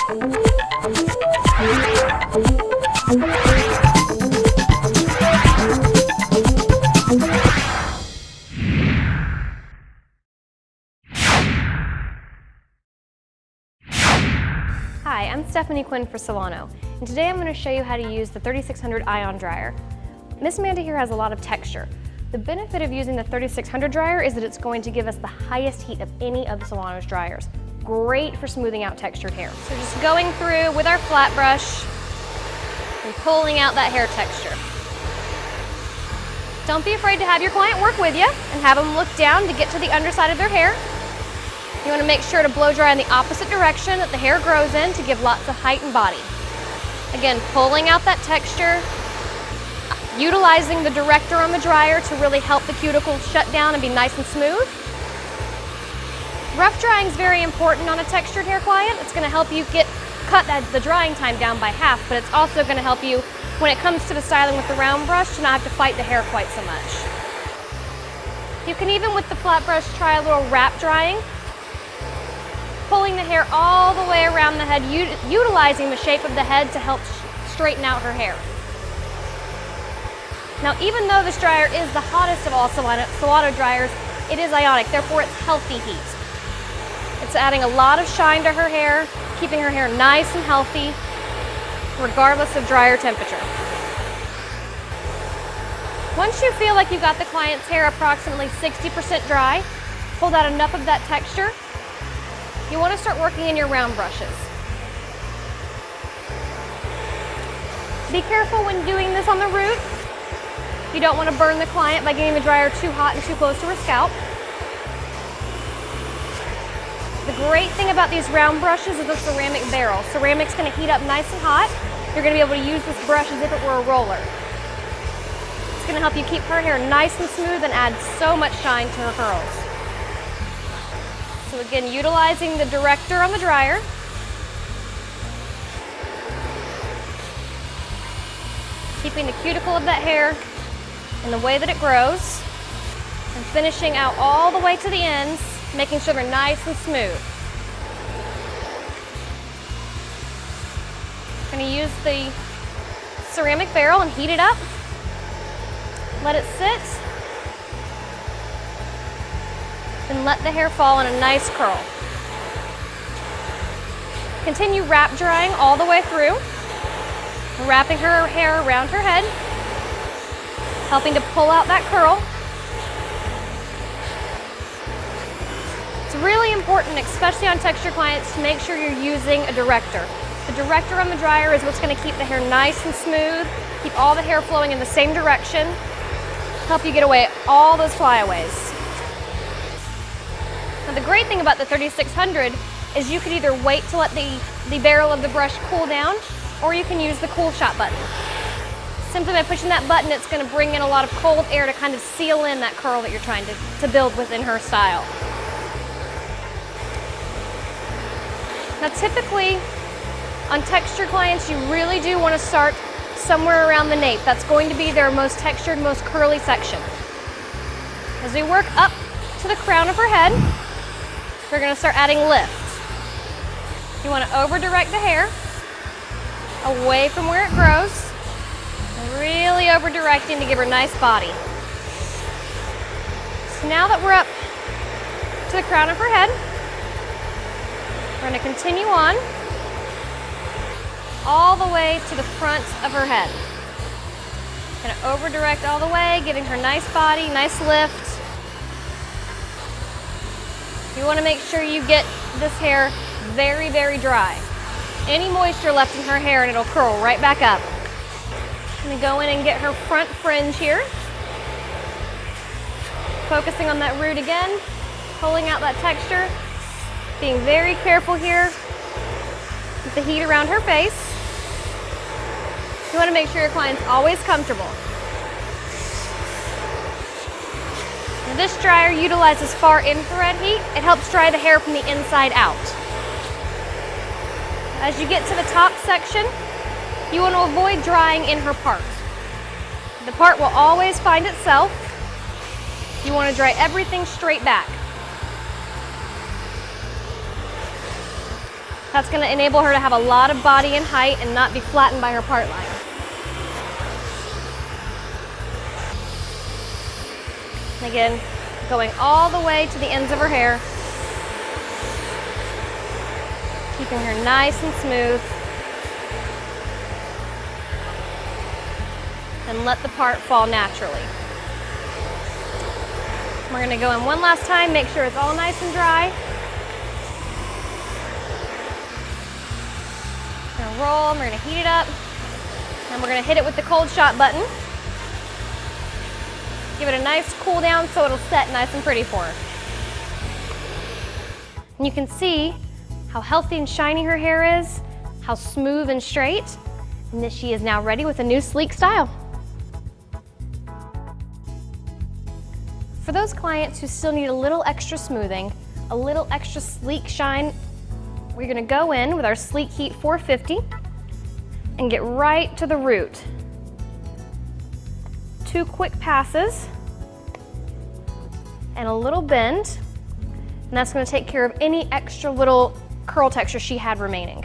Hi, I'm Stephanie Quinn for Solano, and today I'm going to show you how to use the 3600 ion dryer. Miss Amanda here has a lot of texture. The benefit of using the 3600 dryer is that it's going to give us the highest heat of any of Solano's dryers. Great for smoothing out textured hair. So just going through with our flat brush and pulling out that hair texture. Don't be afraid to have your client work with you and have them look down to get to the underside of their hair. You want to make sure to blow dry in the opposite direction that the hair grows in to give lots of height and body. Again, pulling out that texture, utilizing the director on the dryer to really help the cuticles shut down and be nice and smooth. Rough drying is very important on a textured hair client. It's going to help you cut the drying time down by half, but it's also going to help you when it comes to the styling with the round brush to not have to fight the hair quite so much. You can even with the flat brush try a little wrap drying, pulling the hair all the way around the head, utilizing the shape of the head to help straighten out her hair. Now, even though this dryer is the hottest of all Solano dryers, it is ionic, therefore it's healthy heat. It's adding a lot of shine to her hair, keeping her hair nice and healthy, regardless of dryer temperature. Once you feel like you got the client's hair approximately 60% dry, pulled out enough of that texture, you want to start working in your round brushes. Be careful when doing this on the root. You don't want to burn the client by getting the dryer too hot and too close to her scalp. The great thing about these round brushes is the ceramic barrel. Ceramic's going to heat up nice and hot. You're going to be able to use this brush as if it were a roller. It's going to help you keep her hair nice and smooth and add so much shine to her curls. So again, utilizing the director on the dryer. Keeping the cuticle of that hair in the way that it grows. And finishing out all the way to the ends, making sure they're nice and smooth. I'm going to use the ceramic barrel and heat it up. Let it sit. Then let the hair fall in a nice curl. Continue wrap drying all the way through, wrapping her hair around her head, helping to pull out that curl. It's really important, especially on texture clients, to make sure you're using a director. The director on the dryer is what's going to keep the hair nice and smooth, keep all the hair flowing in the same direction, help you get away all those flyaways. Now the great thing about the 3600 is you can either wait to let the barrel of the brush cool down, or you can use the cool shot button. Simply by pushing that button, it's going to bring in a lot of cold air to kind of seal in that curl that you're trying to build within her style. Now typically, on texture clients, you really do want to start somewhere around the nape. That's going to be their most textured, most curly section. As we work up to the crown of her head, we're going to start adding lift. You want to over-direct the hair away from where it grows, and really over-directing to give her a nice body. So now that we're up to the crown of her head, we're going to continue on all the way to the front of her head. Going to over-direct all the way, giving her nice body, nice lift. You want to make sure you get this hair very, very dry. Any moisture left in her hair and it'll curl right back up. I'm going to go in and get her front fringe here. Focusing on that root again, pulling out that texture. Being very careful here with the heat around her face. You want to make sure your client's always comfortable. This dryer utilizes far infrared heat. It helps dry the hair from the inside out. As you get to the top section, you want to avoid drying in her part. The part will always find itself. You want to dry everything straight back. That's going to enable her to have a lot of body and height and not be flattened by her part line. And again, going all the way to the ends of her hair, keeping her nice and smooth. And let the part fall naturally. We're going to go in one last time, make sure it's all nice and dry. We're going to roll, we're going to heat it up, and we're going to hit it with the cold shot button. Give it a nice cool down so it'll set nice and pretty for her. And you can see how healthy and shiny her hair is, how smooth and straight, and that she is now ready with a new sleek style. For those clients who still need a little extra smoothing, a little extra sleek shine, we're gonna go in with our Sleek Heat 450 and get right to the root. 2 quick passes and a little bend, and that's gonna take care of any extra little curl texture she had remaining.